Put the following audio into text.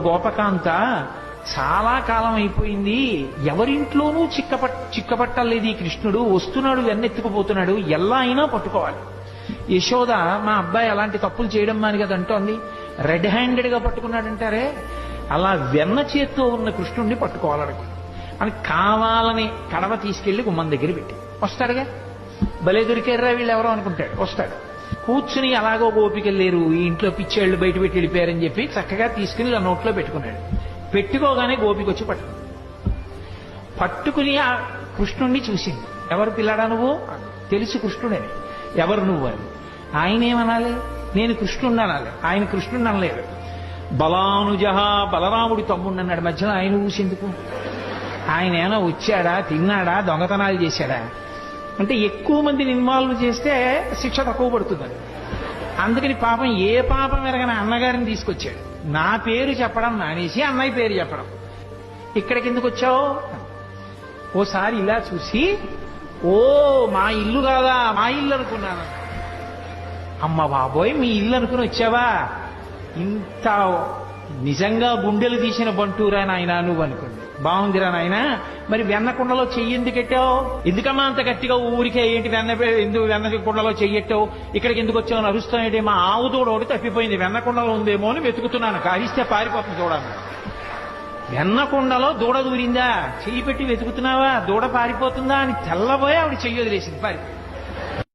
గోపకాంత చాలా కాలం అయిపోయింది, ఎవరింట్లోనూ చిక్కపట్టలేదు ఈ కృష్ణుడు, వస్తున్నాడు వెన్నెత్తుకుపోతున్నాడు, ఎలా అయినా పట్టుకోవాలి. యశోద మా అబ్బాయి అలాంటి తప్పులు చేయడం మాని కదా అంటోంది, రెడ్ హ్యాండెడ్ గా పట్టుకున్నాడంటారే, అలా వెన్న చేత్తో ఉన్న కృష్ణుడిని పట్టుకోవాలనుకో అని కావాలని కడవ తీసుకెళ్లి గుమ్మం దగ్గర పెట్టి వస్తాడుగా. భలే దొరికారా వీళ్ళు ఎవరో అనుకుంటాడు. వస్తాడు, కూర్చుని అలాగో గోపికలు లేరు, ఈ ఇంట్లో పిచ్చేళ్లు బయట పెట్టి వెళ్ళిపోయారని చెప్పి చక్కగా తీసుకుని ఆ నోట్లో పెట్టుకున్నాడు. పెట్టుకోగానే గోపిక వచ్చి పట్టుకుని ఆ కృష్ణుణ్ణి చూసింది. ఎవరు పిల్లాడా నువ్వు? తెలుసు కృష్ణుడని. ఎవరు నువ్వు అని. ఆయన ఏమనాలి? నేను కృష్ణుణ్ణి అనాలి. ఆయన కృష్ణుణ్ణి అనలేదు. బలానుజహ, బలరాముడి తమ్ముడు అన్నాడు. మధ్యలో ఆయన ఊసేందుకు? ఆయన ఏమైనా వచ్చాడా, తిన్నాడా, దొంగతనాలు చేశాడా? అంటే ఎక్కువ మందిని ఇన్వాల్వ్ చేస్తే శిక్ష తక్కువ పడుతుందని. అందుకని పాపం ఏ పాపం ఎరగని అన్నగారిని తీసుకొచ్చాడు. నా పేరు చెప్పడం మానేసి అన్నయ్య పేరు చెప్పడం. ఇక్కడికి ఎందుకు వచ్చావు? ఓసారి ఇలా చూసి, ఓ మా ఇల్లు కాదా, మా ఇల్లు అనుకున్నాను. అమ్మ బాబోయ్, మీ ఇల్లు అనుకుని వచ్చావా? ఇంత నిజంగా గుండెలు తీసిన బంటూరా నాయన నువ్వు అనుకుంది. బాగుందిరా నాయన, మరి వెన్న కుండలో చెయ్యి ఎందుకు ఎట్టావు? ఎందుకమ్మా అంత గట్టిగా ఊరికే ఏంటి ఎందుకు వెన్న కుండలో చెయ్యెట్టావు? ఇక్కడికి ఎందుకు వచ్చావు అని అరుస్తానంటే, మా ఆవు దూడ ఒకటి తప్పిపోయింది, వెన్న కుండలో ఉందేమో అని వెతుకుతున్నాను, కారిస్తే పారిపోతుంది చూడాలి. వెన్న కుండలో దూడ దూరిందా? చెయ్యి పెట్టి వెతుకుతున్నావా, దూడ పారిపోతుందా అని తెల్లబోయి ఆవిడ చెయ్యి వదిలేసింది, పారిపోయింది.